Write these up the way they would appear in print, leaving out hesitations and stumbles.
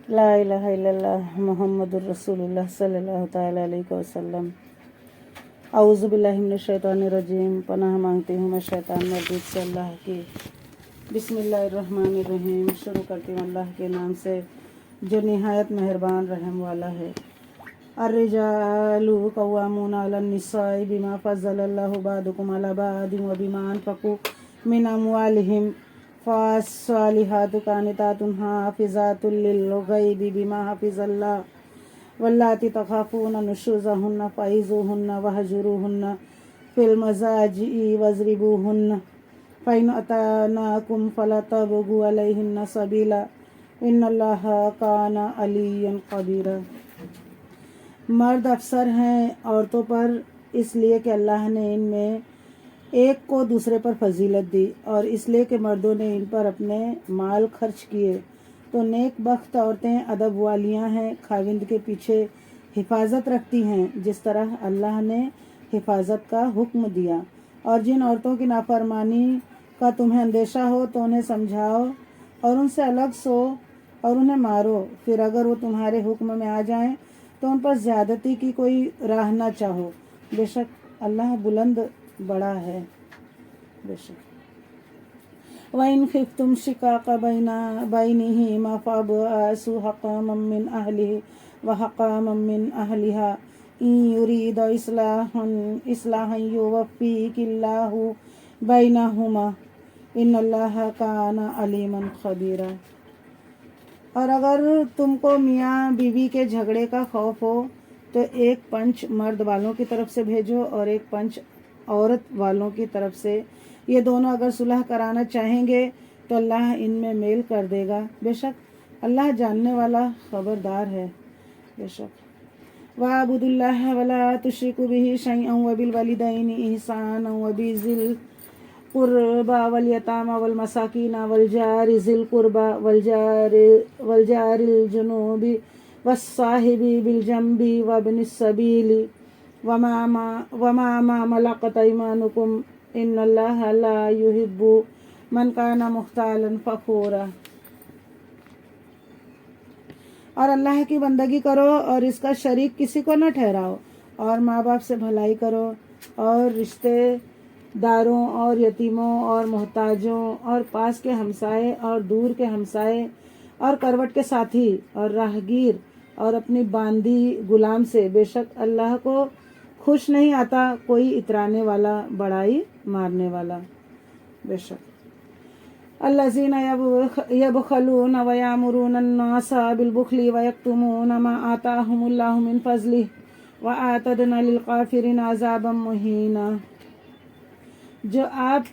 لا الہ الا اللہ محمد الرسول اللہ صلی اللہ تعالی علیہ وسلم۔ اعوذ باللہ من الشیطان الرجیم، پناہ مانگتی ہوں میں شیطان مردود سے اللہ کی۔ بسم اللہ الرحمن الرحیم، شروع کرتی ہوں اللہ کے نام سے جو نہایت مہربان رحم والا ہے۔ الرجال قوامون علی النساء بما فضل اللہ بعضکم علی بعض وبما انفقوا من اموالہم فالصالحات قانتات حافظات للغیب بما حفظ اللہ واللاتی تخافون نشوزہن فعظوہن واہجروہن فی المضاجع واضربوہن فإن أطعناکم فلا تبغوا علیہن سبیلا ان اللہ کان علیا قدیرا۔ مرد افسر ہیں عورتوں پر اس لیے کہ اللہ نے ان میں ایک کو دوسرے پر فضیلت دی، اور اس لیے کہ مردوں نے ان پر اپنے مال خرچ کیے، تو نیک بخت عورتیں ادب والیاں ہیں، خاوند کے پیچھے حفاظت رکھتی ہیں جس طرح اللہ نے حفاظت کا حکم دیا۔ اور جن عورتوں کی نافرمانی کا تمہیں اندیشہ ہو تو انہیں سمجھاؤ اور ان سے الگ سو اور انہیں مارو، پھر اگر وہ تمہارے حکم میں آ جائیں تو ان پر زیادتی کی کوئی راہ نہ چاہو، بے شک اللہ بلند بڑا ہے۔ بے شک وَإِنْ خِفْتُمْ شِقَاقَ بَيْنِهِمَا فَابْعَثُوا حَكَمًا مِّنْ أَهْلِهِ وَحَكَمًا مِّنْ أَهْلِهَا إِنْ يُرِيدَا إِصْلَاحًا يُوَفِّقِ اللَّهُ بَيْنَهُمَا إِنَّ اللَّهَ كَانَ عَلِيمًا خَبِيرًا۔ اور اگر تم کو میاں بیوی کے جھگڑے کا خوف ہو تو ایک پنچ مرد والوں کی طرف سے بھیجو اور ایک پنچ عورت والوں کی طرف سے، یہ دونوں اگر صلح کرانا چاہیں گے تو اللہ ان میں میل کر دے گا، بے شک اللہ جاننے والا خبردار ہے۔ بے شک وَاعْبُدُوا اللَّهَ وَلَا تُشْرِكُوا بِهِ شَيْئًا وَبِالْوَالِدَيْنِ إِحْسَانًا وَبِذِي الْقُرْبَى وَالْيَتَامَى وَالْمَسَاكِينِ وَالْجَارِ ذِي الْقُرْبَى وَالْجَارِ الْجُنُبِ وَالصَّاحِبِ بِالْجَنبِ وَابْنِ السَّبِيلِ وَمَا مَلَكَتْ أَيْمَانُكُمْ إِنَّ اللَّهَ لَا يُحِبُّ مَنْ كَانَ مُخْتَالًا فَخُورًا۔ اور اللہ کی بندگی کرو اور اس کا شریک کسی کو نہ ٹھہراؤ، اور ماں باپ سے بھلائی کرو، اور رشتے داروں اور یتیموں اور محتاجوں اور پاس کے ہمسائے اور دور کے ہمسائے اور کروٹ کے ساتھی اور راہگیر اور اپنی باندی غلام سے، بے شک اللہ کو خوش نہیں آتا کوئی اترانے والا، بڑائی مارنے والا۔ بے شک الذین یبخلون ویأمرون الناس بالبخل ویکتمون ما آتاہم اللہ من فضلہ وأعتدنا للکافرین عذابا مہینا۔ جو آپ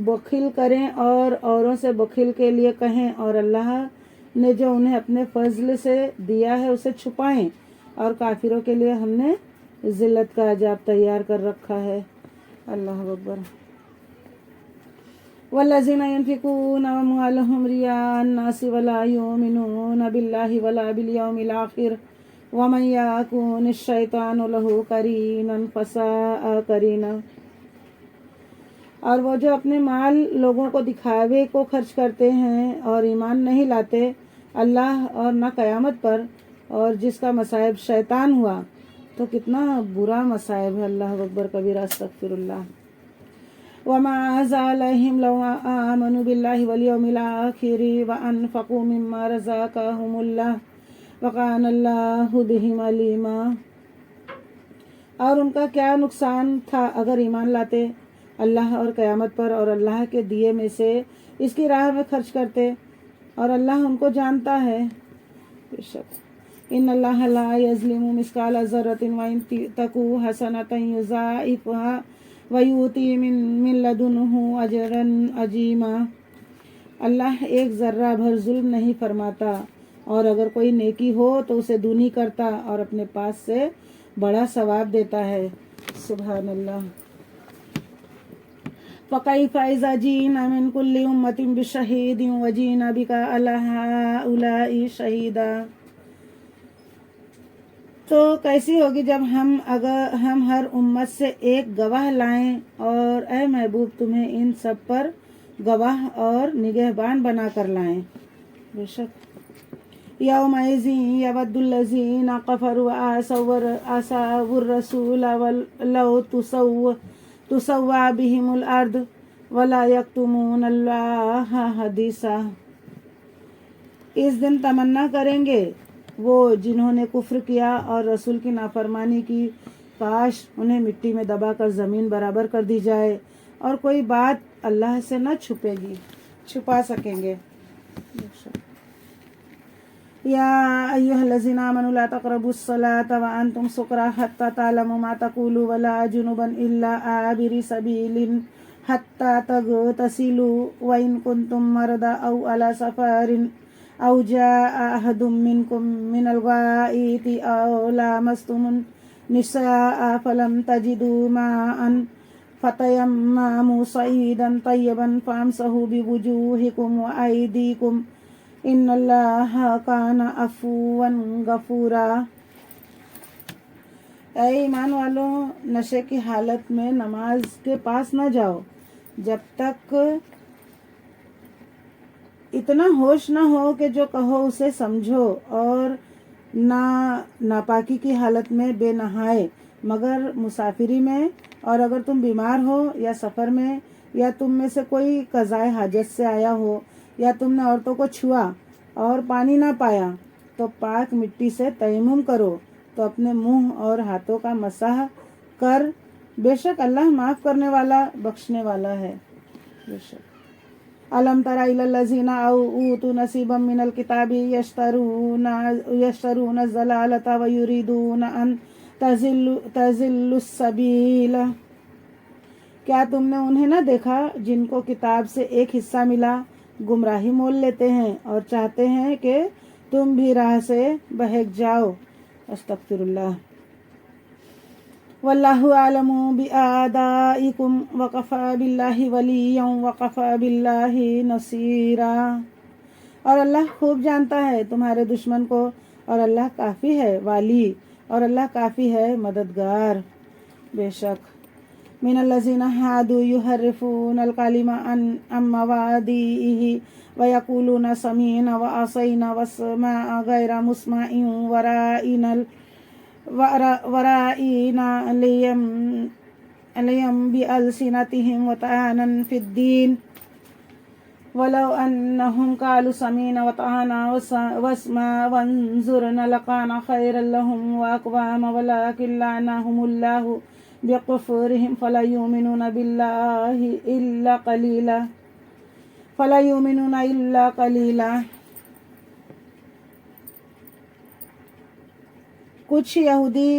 بخل کریں اور اوروں سے بخل کے لیے کہیں، اور اللہ نے جو انہیں اپنے فضل سے دیا ہے اسے چھپائیں، اور کافروں کے لیے ہم نے ذلت کا عذاب تیار کر رکھا ہے۔ اللہ اکبر۔ والذین ينفقون أموالهم رئاء الناس ولا يؤمنون بالله ولا باليوم الآخر ومن يكن الشیطان له قرینا فساء قرینا۔ اور وہ جو اپنے مال لوگوں کو دکھاوے کو خرچ کرتے ہیں اور ایمان نہیں لاتے اللہ اور نہ قیامت پر، اور جس کا مصائب شیطان ہوا، تو کتنا برا مصائب ہے۔ اللہ اکبر کبیرہ، استغفر اللہ۔ وَمَا زَالَهِمْ لَوْ آمَنُوا بِاللَّهِ وَالْيَوْمِ الْآخِرِ وَأَنفَقُوا مِمَّا رَزَقَهُمُ اللَّهُ وَكَانَ اللَّهُ بِهِمْ عَلِيمًا۔ اور ان کا کیا نقصان تھا اگر ایمان لاتے اللہ اور قیامت پر اور اللہ کے دیے میں سے اس کی راہ میں خرچ کرتے، اور اللہ ان کو جانتا ہے۔ بے شک ان اللہ لا یظلم مثقال ذرۃ وإن تک حسنۃ یضاعفها وَيُؤْتِ مِن لَدُنْهُ أَجْرًا عَظِیمًا۔ اللہ ایک ذرہ بھر ظلم نہیں فرماتا، اور اگر کوئی نیکی ہو تو اسے دونی کرتا اور اپنے پاس سے بڑا ثواب دیتا ہے۔ سبحان اللہ۔ فَكَيْفَ إِذَا جِئْنَا مِن كُلِّ أُمَّةٍ بِشَهِيدٍ وَجِئْنَا بِكَ عَلَى هَؤُلَاءِ شَهِيدًا۔ تو کیسی ہوگی جب ہم ہر امت سے ایک گواہ لائیں، اور اے محبوب تمہیں ان سب پر گواہ اور نگہبان بنا کر لائیں۔ بے شک یومئذ یود الذین کفروا وعصوا الرسول لو تسوی بهم الارض ولا یکتمون اللہ حدیثا۔ اس دن تمنا کریں گے وہ جنہوں نے کفر کیا اور رسول کی نافرمانی کی، کاش انہیں مٹی میں دبا کر زمین برابر کر دی جائے، اور کوئی بات اللہ سے نہ چھپا سکیں گے۔ یا ایھا الذین آمنوا لا تقربوا الصلاۃ وانتم سکری حتی تعلموا ما تقولون ولا جنبا الا عابری سبیل حتی تغتسلوا وان کنتم مرضی او علی سفر او جاء احد منکم من الغائط او لامستم النساء فلم تجدوا ماء فتیمموا صعیدا طیبا فامسحوا بوجوہکم وایدیکم ان اللہ کان عفوا غفورا۔ اے ایمان والوں، نشے کی حالت میں نماز کے پاس نہ جاؤ جب تک اتنا ہوش نہ ہو کہ جو کہو اسے سمجھو، اور نہ ناپاکی کی حالت میں بے نہائے مگر مسافری میں، اور اگر تم بیمار ہو یا سفر میں، یا تم میں سے کوئی قضائے حاجت سے آیا ہو، یا تم نے عورتوں کو چھوا اور پانی نہ پایا، تو پاک مٹی سے تیمم کرو، تو اپنے منہ اور ہاتھوں کا مسح کر، بے شک اللہ معاف کرنے والا بخشنے والا ہے۔ بے شک الم تر الی الذین اوتوا نصیبا من الکتاب یشترون الضلالۃ ویریدون ان تضلوا السبیل۔ کیا تم نے انہیں نہ دیکھا جن کو کتاب سے ایک حصہ ملا، گمراہی مول لیتے ہیں اور چاہتے ہیں کہ تم بھی راہ سے بہک جاؤ۔ استغفر اللہ۔ واللہ اعلم بأعدائکم وکفی باللہ ولیا وکفی باللہ نصیرا۔ اور اللہ خوب جانتا ہے تمہارے دشمن کو، اور اللہ کافی ہے والی، اور اللہ کافی ہے مددگار۔ بے شک من الذین ہادوا یحرفون الکلم عن مواضعہ ویقولون سمعنا وعصینا واسمع غیر مسمع ورائنا لیم بألسنتہم وطعنا فی الدین ولو انہم قالوا سمعنا وطعنا واسمع وانظرنا لکان خیرا لہم واقوام ولکن لعنہم اللہ بکفرہم فلا یؤمنون الا قلیلا۔ کچھ یہودی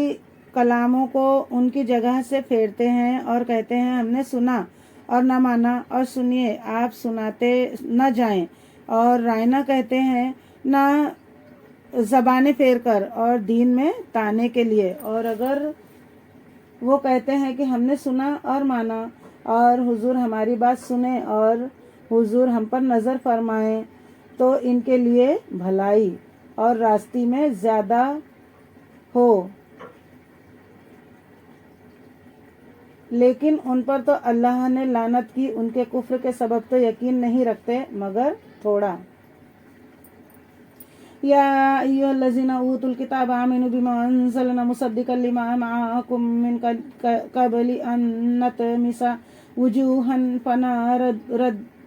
کلاموں کو ان کی جگہ سے پھیرتے ہیں اور کہتے ہیں ہم نے سنا اور نہ مانا، اور سنیے آپ سناتے نہ جائیں، اور رائنا کہتے ہیں نہ زبانیں پھیر کر اور دین میں تانے کے لیے، اور اگر وہ کہتے ہیں کہ ہم نے سنا اور مانا اور حضور ہماری بات سنیں اور حضور ہم پر نظر فرمائیں، تو ان کے لیے بھلائی اور راستی میں زیادہ ہو، لیکن ان پر تو اللہ نے لعنت کی، ان کے کفر کے سبب تو یقین نہیں رکھتے مگر تھوڑا۔ یا ایھا الذین اوتوا الکتاب آمنوا بما انزلنا مصدقا لما معکم من قبل ان نطمس وجوہا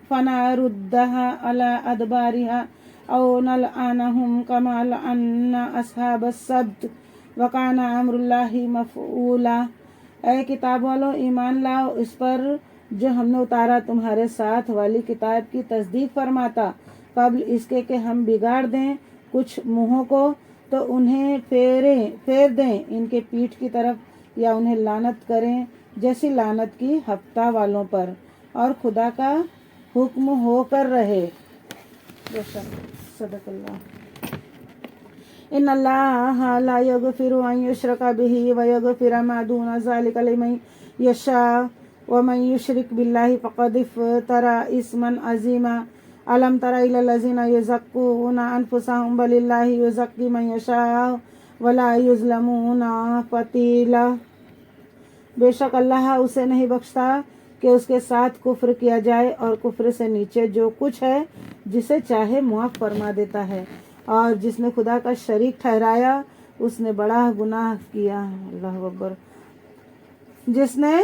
فنردها علی ادبارها او نلعنہم کما لعنا اصحاب السبت وکان امر اللہ مفعولا۔ اے کتاب والو، ایمان لاؤ اس پر جو ہم نے اتارا تمہارے ساتھ والی کتاب کی تصدیق فرماتا، قبل اس کے کہ ہم بگاڑ دیں کچھ منہوں کو، تو انہیں پھیر دیں ان کے پیٹھ کی طرف، یا انہیں لعنت کریں جیسی لعنت کی ہفتہ والوں پر، اور خدا کا حکم ہو کر رہے۔ صدق اللہ۔ ان اللہ لا یغفر ان یشرک بہ ویغفر ما دون ذلک لمن یشاء ومن یشرک باللہ فقد افتری اثما عظیما۔ الم تر الی الذین یزکون انفسہم بل اللہ یزکی من یشاء ولا یظلمون فتیلا۔ بے شک اللہ اسے نہیں بخشتا کہ اس کے ساتھ کفر کیا جائے، اور کفر سے نیچے جو کچھ ہے جسے چاہے معاف فرما دیتا ہے، اور جس نے خدا کا شریک ٹھہرایا اس نے بڑا گناہ کیا. اللہ اکبر. جس نے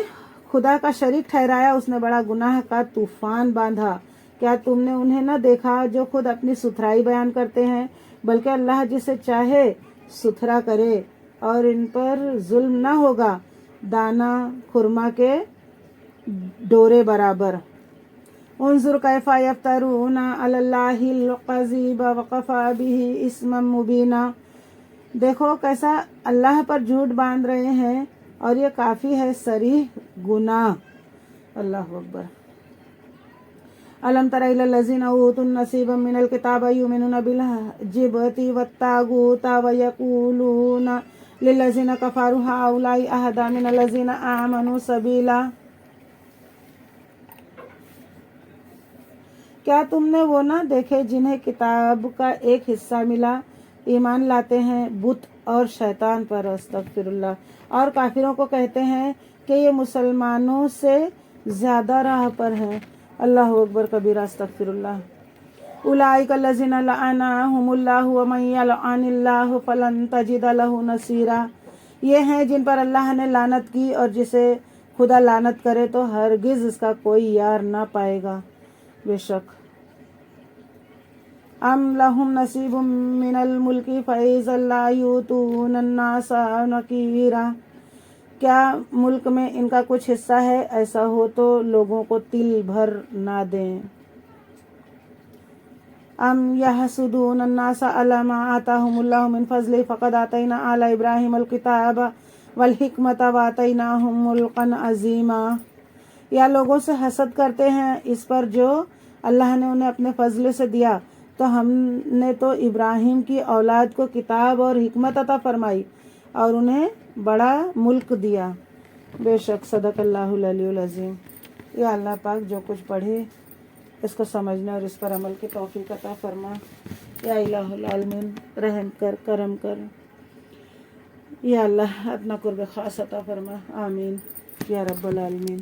خدا کا شریک ٹھہرایا اس نے بڑا گناہ کا طوفان باندھا. کیا تم نے انہیں نہ دیکھا جو خود اپنی ستھرائی بیان کرتے ہیں؟ بلکہ اللہ جسے چاہے ستھرا کرے اور ان پر ظلم نہ ہوگا دانہ خرما کے ڈورے برابر. انظر کیف یفترون علی اللہ الکذب وکفی بہ اثما مبینا. دیکھو کیسا اللہ پر جھوٹ باندھ رہے ہیں اور یہ کافی ہے صریح گناہ. اللہ اکبر. الم تر الی الذین اوتوا نصیبا من الکتاب یؤمنون بالجبت والطاغوت ویقولون للذین کفروا ہؤلاء اہدی من الذین آمنوا سبیلا. کیا تم نے وہ نہ دیکھے جنہیں کتاب کا ایک حصہ ملا، ایمان لاتے ہیں بت اور شیطان پر، استغفر اللہ، اور کافروں کو کہتے ہیں کہ یہ مسلمانوں سے زیادہ راہ پر ہیں. اللہ اکبر کبیرہ، استغفر اللہ. اولئک الذین لعنہم اللہ ومن یلعن اللہ فلن تجد لہ نصیرا. یہ ہیں جن پر اللہ نے لعنت کی اور جسے خدا لعنت کرے تو ہرگز اس کا کوئی یار نہ پائے گا. بے شک. ام لہم نصیب من الملک فاذا لا یؤتون الناس نقیرا. کیا ملک میں ان کا کچھ حصہ ہے؟ ایسا ہو تو لوگوں کو تل بھر نہ دیں. ام یحسدون الناس علی ما آتاہم اللہ من فضلہ فقد آتینا آل ابراہیم الکتاب والحکمۃ وآتیناہم ملکا عظیما. یا لوگوں سے حسد کرتے ہیں اس پر جو اللہ نے انہیں اپنے فضل سے دیا، تو ہم نے تو ابراہیم کی اولاد کو کتاب اور حکمت عطا فرمائی اور انہیں بڑا ملک دیا. بے شک صدق اللہ العلی العظیم. یا اللہ پاک جو کچھ پڑھے اس کو سمجھنے اور اس پر عمل کی توفیق عطا فرما. یا الہ العالمین رحم کر، کرم کر. یا اللہ اپنا قرب خاص عطا فرما. آمین یا رب العالمین.